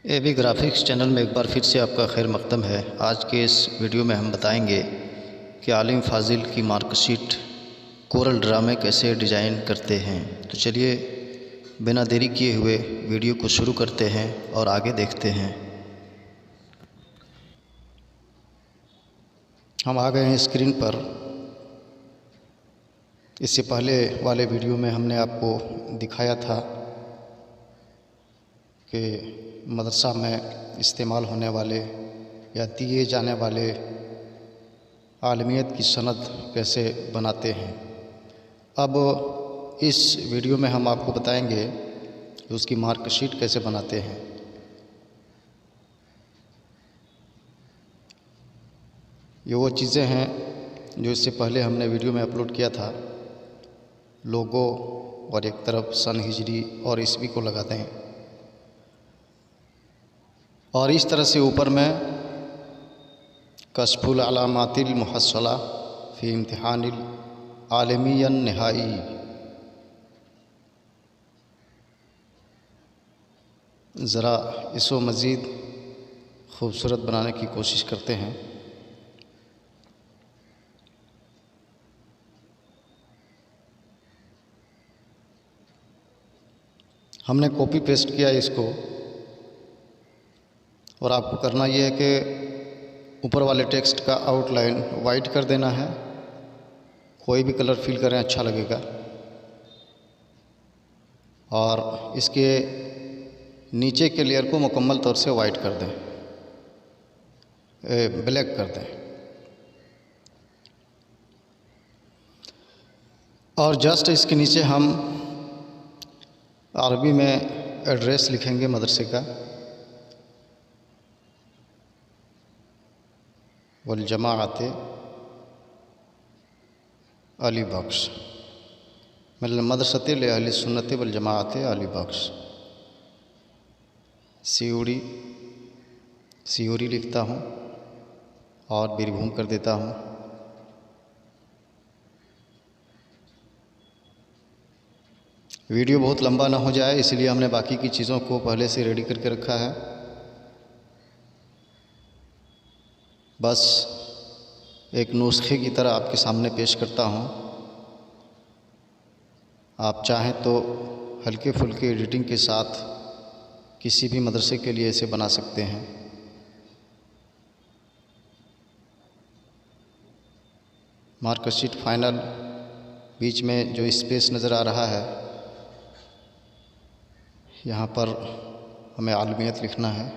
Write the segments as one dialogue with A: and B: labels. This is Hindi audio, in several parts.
A: एबी ग्राफिक्स चैनल में एक बार फिर से आपका खैर मकदम है। आज के इस वीडियो में हम बताएंगे कि आलिम फाजिल की मार्कशीट कोरल ड्रा में कैसे डिज़ाइन करते हैं। तो चलिए बिना देरी किए हुए वीडियो को शुरू करते हैं और आगे देखते हैं। हम आ गए हैं स्क्रीन पर। इससे पहले वाले वीडियो में हमने आपको दिखाया था कि मदरसा में इस्तेमाल होने वाले या दिए जाने वाले आलमियत की सनद कैसे बनाते हैं। अब इस वीडियो में हम आपको बताएंगे कि उसकी मार्कशीट कैसे बनाते हैं। ये वो चीज़ें हैं जो इससे पहले हमने वीडियो में अपलोड किया था। लोगो और एक तरफ सन हिजरी और ईस्वी को लगा दें और इस तरह से ऊपर में कश्फुल अलामातिल मुहस्सला फ़ी इम्तिहानिल आलमियन निहाई। ज़रा इसको मज़ीद ख़ूबसूरत बनाने की कोशिश करते हैं। हमने कॉपी पेस्ट किया इसको और आपको करना ये है कि ऊपर वाले टेक्स्ट का आउटलाइन वाइट कर देना है। कोई भी कलर फिल करें अच्छा लगेगा। और इसके नीचे के लेयर को मुकम्मल तौर से वाइट कर दें, ब्लैक कर दें। और जस्ट इसके नीचे हम अरबी में एड्रेस लिखेंगे मदरसे का। वल जमाअते अली बख्श, मतलब मदरसते ले अहले सुन्नत वल जमाअते अली बख्श। सीओरी लिखता हूँ और बीरभूम कर देता हूँ। वीडियो बहुत लंबा ना हो जाए इसलिए हमने बाकी की चीज़ों को पहले से रेडी करके रखा है। बस एक नुस्खे की तरह आपके सामने पेश करता हूँ। आप चाहें तो हल्के फुल्के एडिटिंग के साथ किसी भी मदरसे के लिए इसे बना सकते हैं। मार्कशीट फाइनल, बीच में जो स्पेस नज़र आ रहा है यहाँ पर हमें आलमियत लिखना है।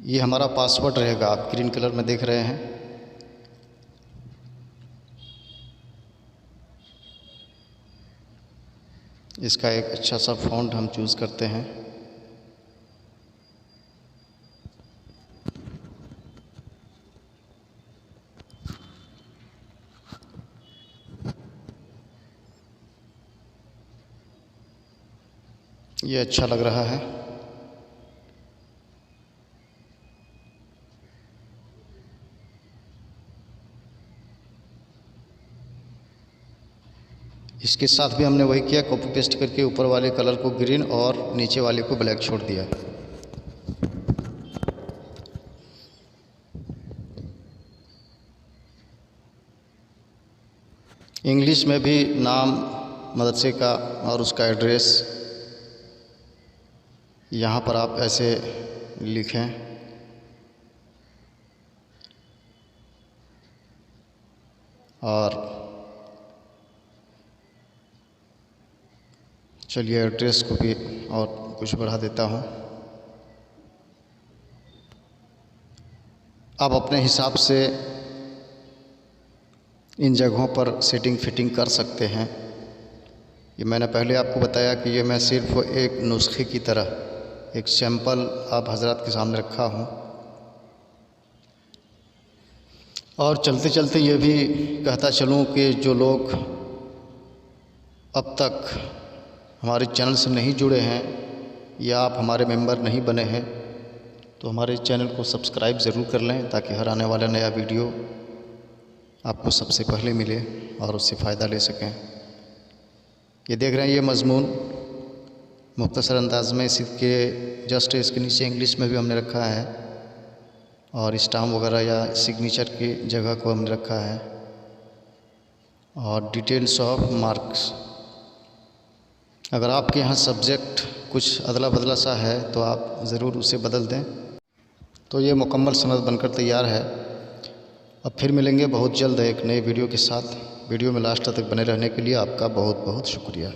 A: ये हमारा पासवर्ड रहेगा, आप ग्रीन कलर में देख रहे हैं। इसका एक अच्छा सा फ़ॉन्ट हम चूज़ करते हैं। ये अच्छा लग रहा है। इसके साथ भी हमने वही किया, कॉपी पेस्ट करके ऊपर वाले कलर को ग्रीन और नीचे वाले को ब्लैक छोड़ दिया। इंग्लिश में भी नाम मदरसे का और उसका एड्रेस यहाँ पर आप ऐसे लिखें। और चलिए एड्रेस को भी और कुछ बढ़ा देता हूँ। आप अपने हिसाब से इन जगहों पर सेटिंग फिटिंग कर सकते हैं। ये मैंने पहले आपको बताया कि ये मैं सिर्फ एक नुस्खे की तरह एक सैंपल आप हजरत के सामने रखा हूँ। और चलते चलते ये भी कहता चलूँ कि जो लोग अब तक हमारे चैनल से नहीं जुड़े हैं या आप हमारे मेंबर नहीं बने हैं तो हमारे चैनल को सब्सक्राइब ज़रूर कर लें ताकि हर आने वाला नया वीडियो आपको सबसे पहले मिले और उससे फ़ायदा ले सकें। ये देख रहे हैं, ये मज़मून मुख्तसर अंदाज में इसके जस्ट इसके नीचे इंग्लिश में भी हमने रखा है, और स्टाम्प वगैरह या सिग्नेचर की जगह को हमने रखा है, और डिटेल्स ऑफ मार्क्स। अगर आपके यहाँ सब्जेक्ट कुछ अदला बदला सा है तो आप ज़रूर उसे बदल दें। तो ये मुकम्मल सनद बनकर तैयार है। अब फिर मिलेंगे बहुत जल्द एक नए वीडियो के साथ। वीडियो में लास्ट तक बने रहने के लिए आपका बहुत बहुत शुक्रिया।